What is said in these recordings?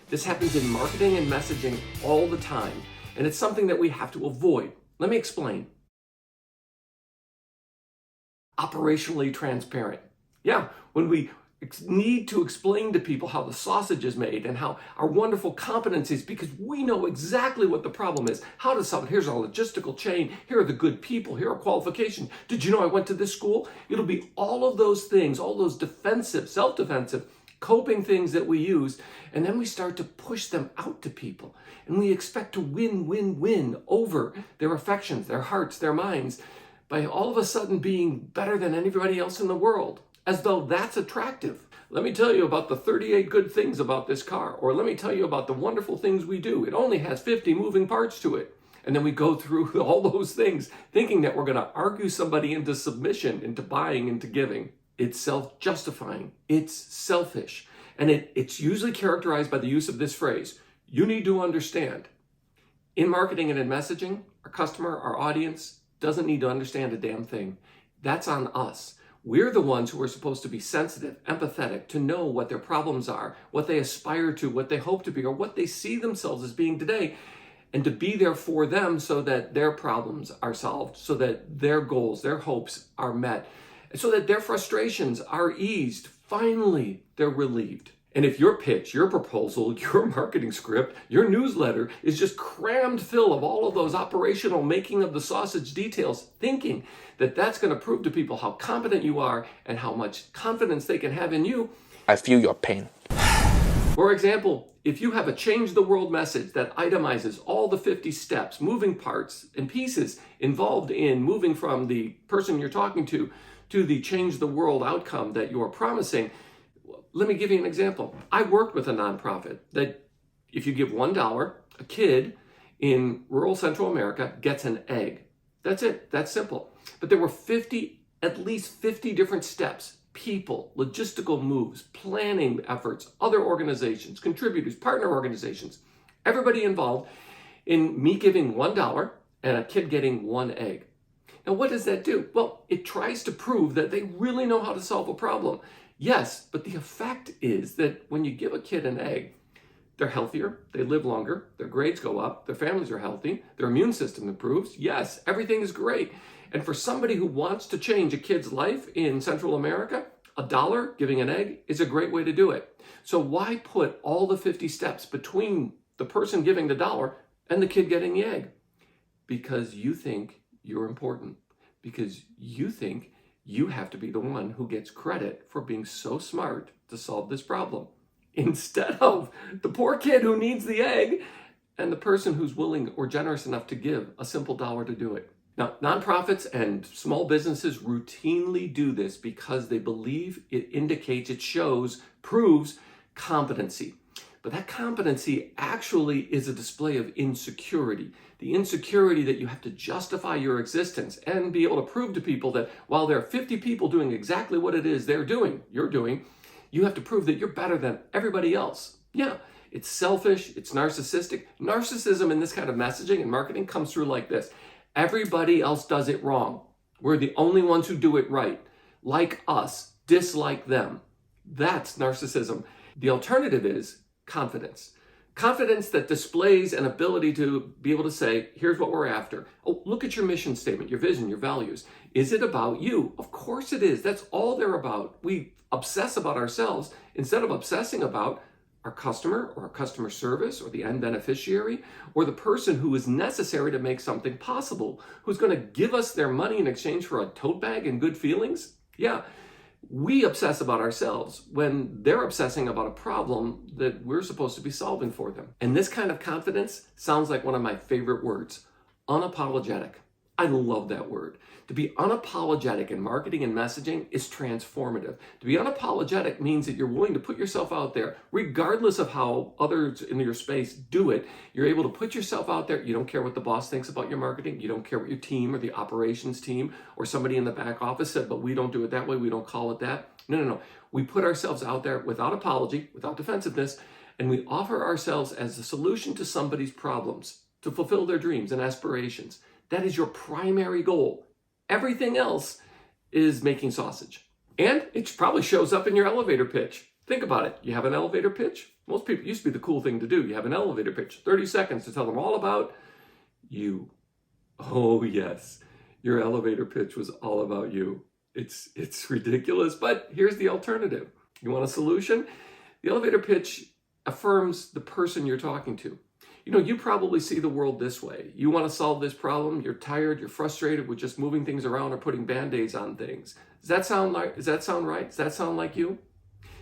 This happens in marketing and messaging all the time, and it's something that we have to avoid. Let me explain. Operationally transparent. Yeah, when we need to explain to people how the sausage is made and how our wonderful competencies, because we know exactly what the problem is, how to solve it. Here's our logistical chain. Here are the good people. Here are qualifications. Did you know I went to this school? It'll be all of those things, all those defensive, self-defensive, coping things that we use, and then we start to push them out to people. And we expect to win over their affections, their hearts, their minds, by all of a sudden being better than anybody else in the world, as though that's attractive. Let me tell you about the 38 good things about this car, or let me tell you about the wonderful things we do. It only has 50 moving parts to it. And then we go through all those things, thinking that we're going to argue somebody into submission, into buying, into giving. It's self-justifying. It's selfish. And it's usually characterized by the use of this phrase: you need to understand. In marketing and in messaging, our customer, our audience, doesn't need to understand a damn thing. That's on us. We're the ones who are supposed to be sensitive, empathetic, to know what their problems are, what they aspire to, what they hope to be, or what they see themselves as being today, and to be there for them so that their problems are solved, so that their goals, their hopes are met, so that their frustrations are eased. Finally, they're relieved. And if your pitch, your proposal, your marketing script, your newsletter is just crammed full of all of those operational making of the sausage details, thinking that that's going to prove to people how competent you are and how much confidence they can have in you, I feel your pain. For example, if you have a change the world message that itemizes all the 50 steps, moving parts, and pieces involved in moving from the person you're talking to the change the world outcome that you're promising, let me give you an example. I worked with a nonprofit that if you give $1, a kid in rural Central America gets an egg. That's it. That's simple. But there were at least 50 different steps, people, logistical moves, planning efforts, other organizations, contributors, partner organizations, everybody involved in me giving $1 and a kid getting one egg. Now, what does that do? Well, it tries to prove that they really know how to solve a problem. Yes, but the effect is that when you give a kid an egg, they're healthier, they live longer, their grades go up, their families are healthy, their immune system improves. Yes, everything is great. And for somebody who wants to change a kid's life in Central America, $1 giving an egg is a great way to do it. So why put all the 50 steps between the person giving the $1 and the kid getting the egg? Because you think you're important. Because you think you have to be the one who gets credit for being so smart to solve this problem, instead of the poor kid who needs the egg and the person who's willing or generous enough to give a simple $1 to do it. Now, nonprofits and small businesses routinely do this because they believe it indicates, it shows, proves competency. But that competency actually is a display of insecurity. The insecurity that you have to justify your existence and be able to prove to people that while there are 50 people doing exactly what it is you're doing, you have to prove that you're better than everybody else. Yeah, it's selfish, it's narcissistic. Narcissism in this kind of messaging and marketing comes through like this. Everybody else does it wrong. We're the only ones who do it right. Like us, dislike them. That's narcissism. The alternative is confidence. Confidence that displays an ability to be able to say, here's what we're after. Oh, look at your mission statement, your vision, your values. Is it about you? Of course it is. That's all they're about. We obsess about ourselves instead of obsessing about our customer or our customer service or the end beneficiary or the person who is necessary to make something possible, who's going to give us their money in exchange for a tote bag and good feelings. Yeah. We obsess about ourselves when they're obsessing about a problem that we're supposed to be solving for them. And this kind of confidence sounds like one of my favorite words, unapologetic. I love that word. To be unapologetic in marketing and messaging is transformative. To be unapologetic means that you're willing to put yourself out there, regardless of how others in your space do it. You're able to put yourself out there. You don't care what the boss thinks about your marketing. You don't care what your team or the operations team or somebody in the back office said, but we don't do it that way. We don't call it that. No. We put ourselves out there without apology, without defensiveness, and we offer ourselves as a solution to somebody's problems, to fulfill their dreams and aspirations. That is your primary goal. Everything else is making sausage. And it probably shows up in your elevator pitch. Think about it. You have an elevator pitch? Most people, used to be the cool thing to do. You have an elevator pitch, 30 seconds to tell them all about you. Oh yes, your elevator pitch was all about you. It's ridiculous, but here's the alternative. You want a solution? The elevator pitch affirms the person you're talking to. You probably see the world this way. You want to solve this problem. You're tired. You're frustrated with just moving things around or putting Band-Aids on things. Does that sound right? Does that sound like you?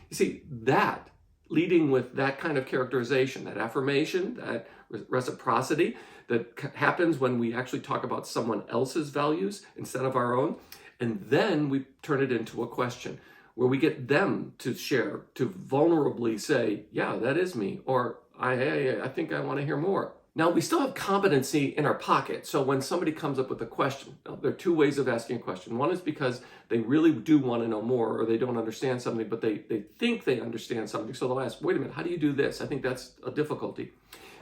You see, that leading with that kind of characterization, that affirmation, that reciprocity that happens when we actually talk about someone else's values instead of our own. And then we turn it into a question where we get them to share, to vulnerably say, yeah, that is me, or I think I want to hear more. Now, we still have competency in our pocket. So when somebody comes up with a question, there are two ways of asking a question. One is because they really do want to know more, or they don't understand something, but they think they understand something. So they'll ask, wait a minute, how do you do this? I think that's a difficulty.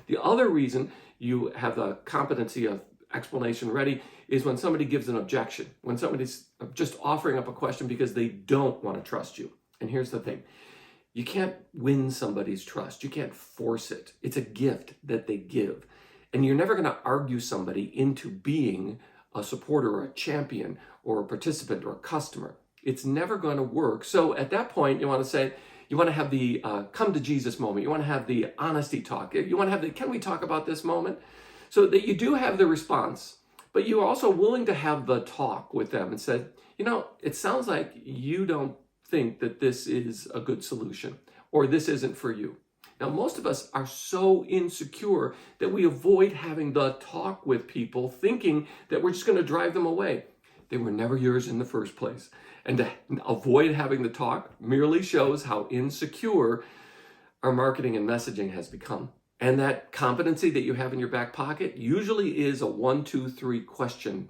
The other reason you have the competency of explanation ready is when somebody gives an objection, when somebody's just offering up a question because they don't want to trust you. And here's the thing. You can't win somebody's trust. You can't force it. It's a gift that they give. And you're never going to argue somebody into being a supporter or a champion or a participant or a customer. It's never going to work. So at that point, you want to have the come to Jesus moment. You want to have the honesty talk. You want to have the, can we talk about this moment? So that you do have the response, but you're also willing to have the talk with them and said, it sounds like you don't think that this is a good solution or this isn't for you. Now, most of us are so insecure that we avoid having the talk with people thinking that we're just going to drive them away. They were never yours in the first place. And to avoid having the talk merely shows how insecure our marketing and messaging has become. And that competency that you have in your back pocket usually is a 1, 2, 3 question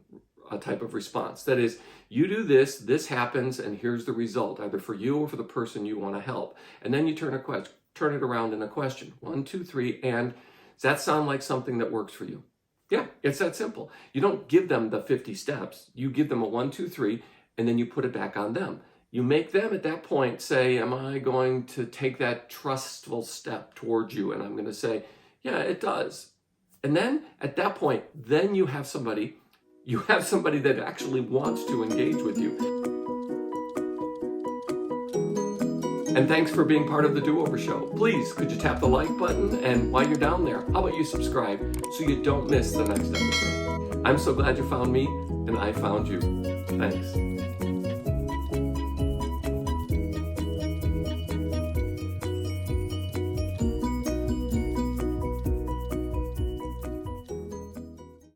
type of response. That is, you do this, this happens, and here's the result, either for you or for the person you want to help. And then you turn it around in a question. 1, 2, 3, and does that sound like something that works for you? Yeah, it's that simple. You don't give them the 50 steps. You give them a 1, 2, 3, and then you put it back on them. You make them at that point say, am I going to take that trustful step towards you? And I'm going to say, yeah, it does. And then at that point, then you have somebody that actually wants to engage with you. And thanks for being part of the Do-Over Show. Please, could you tap the like button? And while you're down there, how about you subscribe so you don't miss the next episode? I'm so glad you found me and I found you. Thanks.